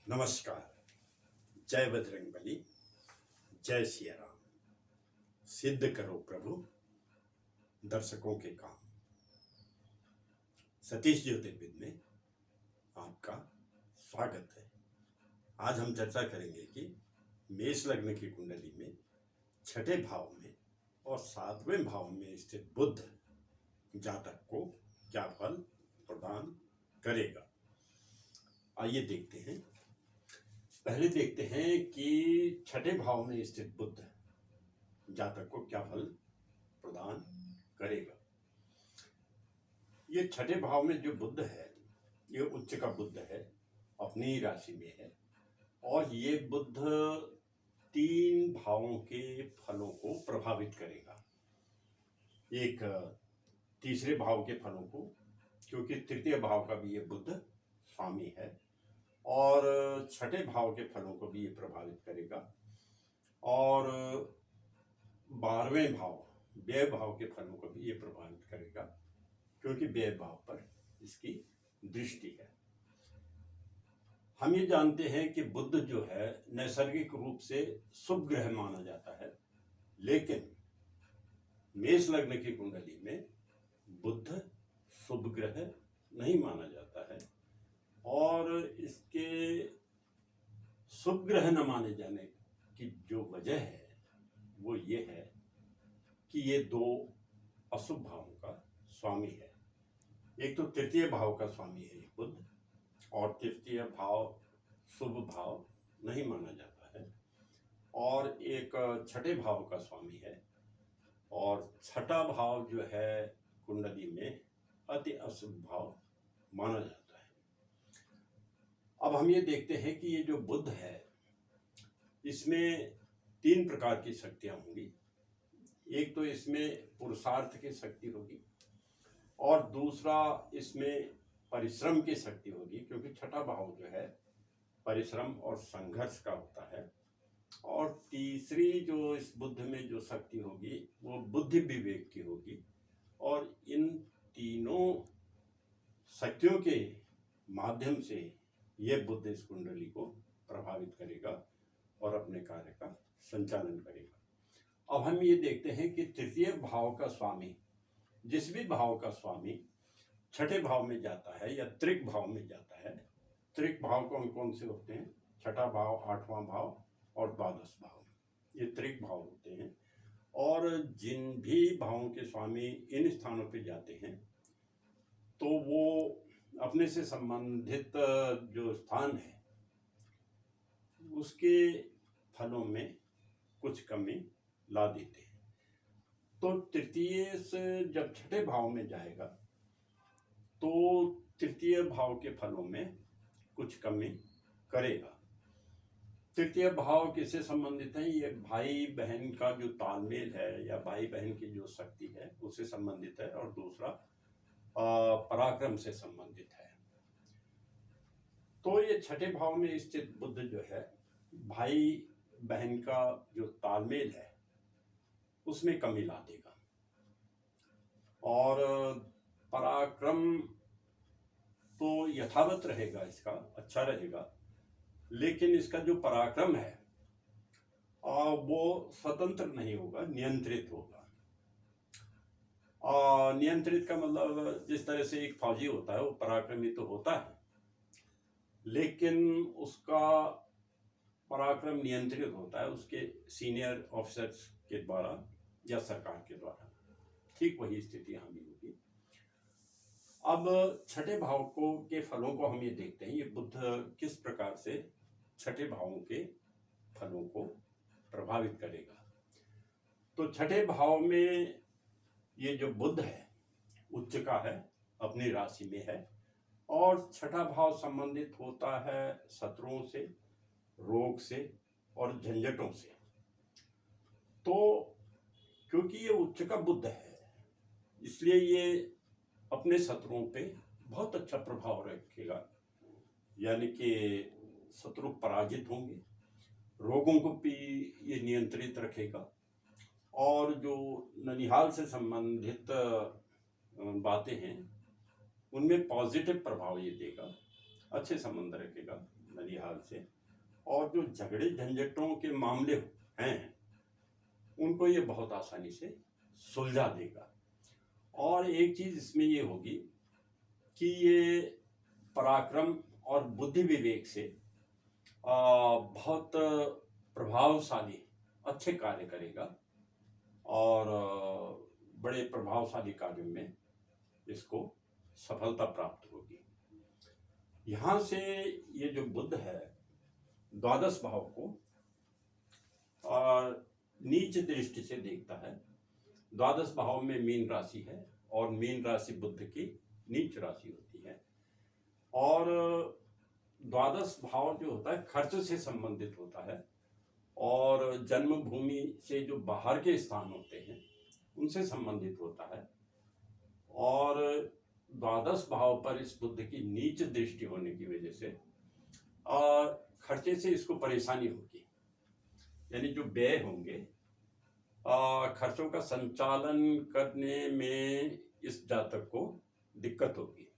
नमस्कार। जय बजरंगबली। जय सिया राम। सिद्ध करो प्रभु दर्शकों के काम। सतीश ज्योतिर्विद में आपका स्वागत है। आज हम चर्चा करेंगे कि मेष लग्न की कुंडली में छठे भाव में और सातवें भाव में स्थित बुध जातक को क्या फल प्रदान करेगा। आइए देखते हैं। पहले देखते हैं कि छठे भाव में स्थित बुध जातक को क्या फल प्रदान करेगा। ये छठे भाव में जो बुध है, ये उच्च का बुध है, अपनी राशि में है और ये बुध 3 भावों के फलों को प्रभावित करेगा। एक तीसरे भाव के फलों को, क्योंकि तृतीय भाव का भी ये बुध स्वामी है, और छठे भाव के फलों को भी ये प्रभावित करेगा और 12वें भाव व्यय भाव के फलों को भी ये प्रभावित करेगा, क्योंकि व्यय भाव पर इसकी दृष्टि है। हम ये जानते हैं कि बुध जो है नैसर्गिक रूप से शुभ ग्रह माना जाता है, लेकिन मेष लग्न की कुंडली में बुध शुभ ग्रह नहीं माना जाता है और इसके शुभ ग्रह न माने जाने की जो वजह है वो ये है कि ये 2 अशुभ भावों का स्वामी है। एक तो तृतीय भाव का स्वामी है ये बुध, और तृतीय भाव शुभ भाव नहीं माना जाता है, और एक छठे भाव का स्वामी है और छठा भाव जो है कुंडली में अति अशुभ भाव माना जाता है। अब हम ये देखते हैं कि ये जो बुध है इसमें 3 प्रकार की शक्तियां होंगी। एक तो इसमें पुरुषार्थ की शक्ति होगी और दूसरा इसमें परिश्रम की शक्ति होगी, क्योंकि छठा भाव जो है परिश्रम और संघर्ष का होता है। और तीसरी जो इस बुद्ध में जो शक्ति होगी वो बुद्धि विवेक की होगी, और इन तीनों शक्तियों के माध्यम से ये बुद्ध इस कुंडली को प्रभावित करेगा और अपने कार्य का संचालन करेगा। अब हम ये देखते हैं कि तृतीय भाव का स्वामी, जिस भी भाव का स्वामी छठे भाव में जाता है या त्रिक भाव में जाता है, त्रिक भाव कौन कौन से होते हैं? छठा भाव, 8वां भाव और द्वादश भाव, ये त्रिक भाव होते हैं। और जिन भी भावों के स्वामी इन स्थानों पे जाते हैं तो वो अपने से संबंधित जो स्थान है उसके फलों में कुछ कमी ला देते हैं। तो तृतीय से जब छठे भाव में जाएगा तो तृतीय भाव के फलों में कुछ कमी करेगा। तृतीय भाव किससे संबंधित है? ये भाई बहन का जो तालमेल है या भाई बहन की जो शक्ति है उससे संबंधित है, और दूसरा पराक्रम से संबंधित है। तो ये छठे भाव में स्थित बुध जो है भाई बहन का जो तालमेल है उसमें कमी ला देगा, और पराक्रम तो यथावत रहेगा, इसका अच्छा रहेगा, लेकिन इसका जो पराक्रम है वो स्वतंत्र नहीं होगा, नियंत्रित होगा। नियंत्रित का मतलब जिस तरह से एक फौजी होता है वो पराक्रमी तो होता है, लेकिन उसका पराक्रम नियंत्रित होता है उसके सीनियर ऑफिसर्स के द्वारा या सरकार के द्वारा। ठीक वही स्थिति यहाँ भी होगी। अब छठे भाव को के फलों को हम ये देखते हैं, ये बुध किस प्रकार से छठे भावों के फलों को प्रभावित करेगा। तो छठे भाव में ये जो बुध है उच्च का है, अपनी राशि में है, और छठा भाव संबंधित होता है शत्रुओं से, रोग से और झंझटों से। तो क्योंकि ये उच्च का बुध है इसलिए ये अपने शत्रुओं पे बहुत अच्छा प्रभाव रखेगा, यानी कि शत्रु पराजित होंगे, रोगों को भी ये नियंत्रित रखेगा, और जो ननिहाल से संबंधित बातें हैं उनमें पॉजिटिव प्रभाव ये देगा। अच्छे संबंध रखेगा ननिहाल से, और जो झगड़े झंझटों के मामले हैं उनको ये बहुत आसानी से सुलझा देगा। और एक चीज इसमें ये होगी कि ये पराक्रम और बुद्धि विवेक से बहुत प्रभावशाली अच्छे कार्य करेगा, और बड़े प्रभावशाली कार्यों में इसको सफलता प्राप्त होगी। यहाँ से ये जो बुध है द्वादश भाव को नीच दृष्टि से देखता है। द्वादश भाव में मीन राशि है, और मीन राशि बुध की नीच राशि होती है। और द्वादश भाव जो होता है खर्च से संबंधित होता है, और जन्मभूमि से जो बाहर के स्थान होते हैं उनसे संबंधित होता है। और द्वादश भाव पर इस बुध की नीच दृष्टि होने की वजह से खर्चे से इसको परेशानी होगी, यानी जो व्यय होंगे खर्चों का संचालन करने में इस जातक को दिक्कत होगी।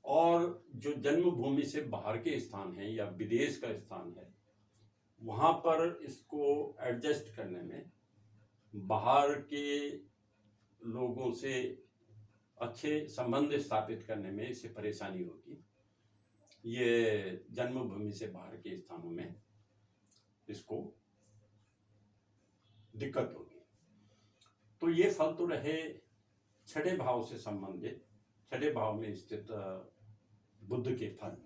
और जो जन्मभूमि से बाहर के स्थान है या विदेश का स्थान है वहां पर इसको एडजस्ट करने में, बाहर के लोगों से अच्छे संबंध स्थापित करने में इसे परेशानी होगी। ये जन्मभूमि से बाहर के स्थानों में इसको दिक्कत होगी। तो ये फल तो रहे छठे भाव से संबंधित, छठे भाव में स्थित बुध के फल।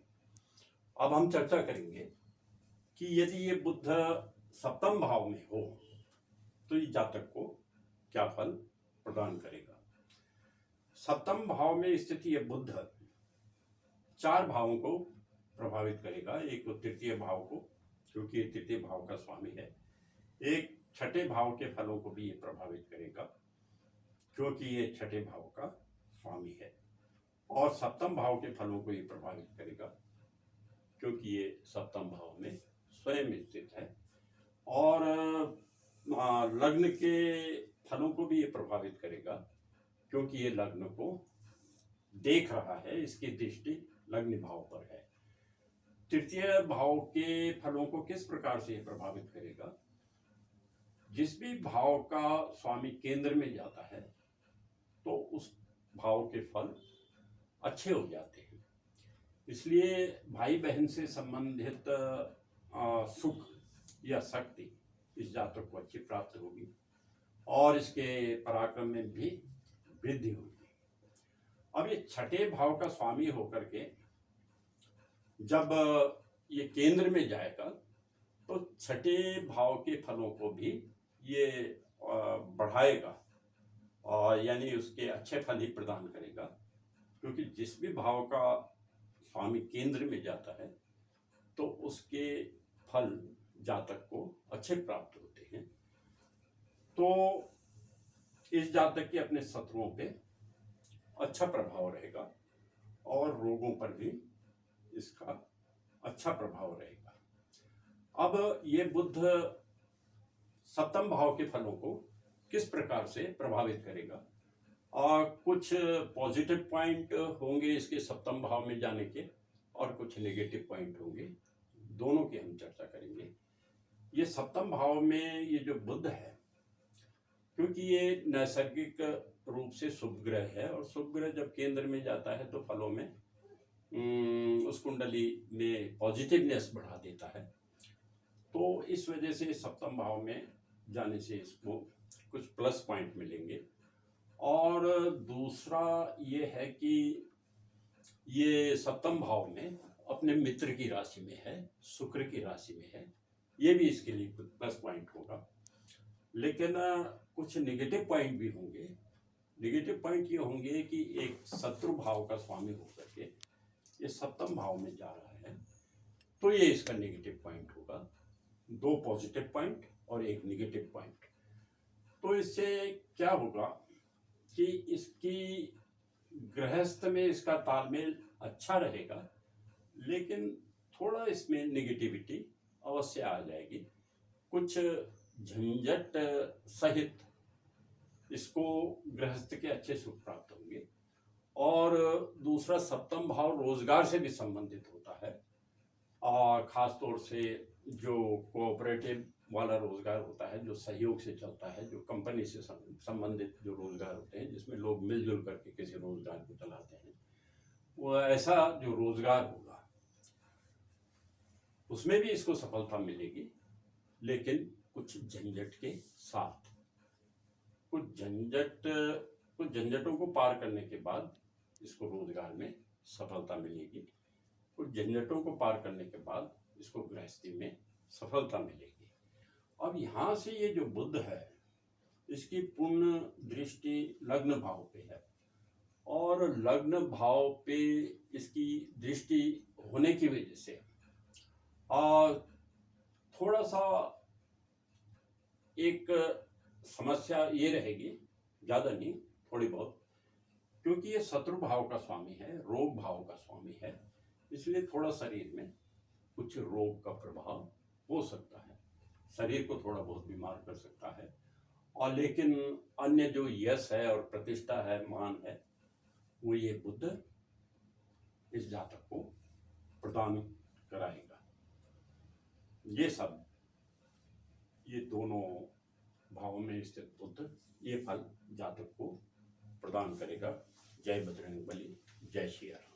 अब हम चर्चा करेंगे कि यदि ये बुध सप्तम भाव में हो तो ये जातक को क्या फल प्रदान करेगा। सप्तम भाव में स्थित ये बुध 4 भावों को प्रभावित करेगा। एक तो तृतीय भाव को, क्योंकि ये तृतीय भाव का स्वामी है। एक छठे भाव के फलों को भी ये प्रभावित करेगा, क्योंकि ये छठे भाव का स्वामी है। और सप्तम भाव के फलों को ये प्रभावित करेगा, क्योंकि ये सप्तम भाव में स्वयं स्थित है। और लग्न के फलों को भी ये प्रभावित करेगा, क्योंकि ये लग्न को देख रहा है, इसकी दृष्टि लग्न भाव पर है। तृतीय भाव के फलों को किस प्रकार से प्रभावित करेगा। जिस भी भाव का स्वामी केंद्र में जाता है तो उस भाव के फल अच्छे हो जाते हैं। इसलिए भाई बहन से संबंधित सुख या शक्ति इस जातक को अच्छी प्राप्त होगी, और इसके पराक्रम में भी वृद्धि होगी। अब ये छठे भाव का स्वामी होकर के जब ये केंद्र में जाएगा तो छठे भाव के फलों को भी ये बढ़ाएगा, और यानी उसके अच्छे फल ही प्रदान करेगा, क्योंकि जिस भी भाव का स्वामी केंद्र में जाता है तो उसके फल जातक को अच्छे प्राप्त होते हैं। तो इस जातक के अपने शत्रुओं पे अच्छा प्रभाव रहेगा, और रोगों पर भी इसका अच्छा प्रभाव रहेगा। अब ये बुध सप्तम भाव के फलों को किस प्रकार से प्रभावित करेगा, और कुछ पॉजिटिव पॉइंट होंगे इसके सप्तम भाव में जाने के, और कुछ नेगेटिव पॉइंट होंगे। दोनों की हम चर्चा करेंगे। ये सप्तम भाव में ये जो बुध है, क्योंकि ये नैसर्गिक रूप से शुभ ग्रह है, और शुभ ग्रह जब केंद्र में जाता है तो फलों में उस कुंडली में पॉजिटिवनेस बढ़ा देता है। तो इस वजह से सप्तम भाव में जाने से इसको कुछ प्लस पॉइंट मिलेंगे। और दूसरा ये है कि ये सप्तम भाव में अपने मित्र की राशि में है, शुक्र की राशि में है, ये भी इसके लिए प्लस पॉइंट होगा। लेकिन कुछ नेगेटिव पॉइंट भी होंगे। नेगेटिव पॉइंट ये होंगे कि एक शत्रु भाव का स्वामी होकर के ये सप्तम भाव में जा रहा है, तो ये इसका नेगेटिव पॉइंट होगा। 2 पॉजिटिव पॉइंट और 1 नेगेटिव पॉइंट। तो इससे क्या होगा कि इसकी गृहस्थ में इसका तालमेल अच्छा रहेगा, लेकिन थोड़ा इसमें नेगेटिविटी अवश्य आ जाएगी। कुछ झंझट सहित इसको गृहस्थ के अच्छे सुख प्राप्त होंगे, और दूसरा सप्तम भाव रोजगार से भी संबंधित होता है, खास तौर से जो कोऑपरेटिव वाला रोजगार होता है, जो सहयोग से चलता है, जो कंपनी से संबंधित जो रोजगार होते हैं, जिसमें लोग मिलजुल करके किसी रोजगार को चलाते हैं, वो ऐसा जो रोजगार होगा उसमें भी इसको सफलता मिलेगी, लेकिन कुछ झंझट के साथ। कुछ झंझटों को पार करने के बाद इसको रोजगार में सफलता मिलेगी, कुछ झंझटों को पार करने के बाद इसको गृहस्थी में सफलता मिलेगी। अब यहाँ से ये जो बुध है, इसकी पूर्ण दृष्टि लग्न भाव पे है, और लग्न भाव पे इसकी दृष्टि होने की वजह से थोड़ा सा एक समस्या ये रहेगी, ज्यादा नहीं, थोड़ी बहुत, क्योंकि ये शत्रु भाव का स्वामी है, रोग भाव का स्वामी है, इसलिए थोड़ा शरीर में कुछ रोग का प्रभाव हो सकता है, शरीर को थोड़ा बहुत बीमार कर सकता है। और लेकिन अन्य जो यश है और प्रतिष्ठा है, मान है, वो ये बुध इस जातक को प्रदान कराएगा। ये सब, ये दोनों भावों में स्थित बुध ये फल जातक को प्रदान करेगा। जय बजरंग बली, जय श्री राम।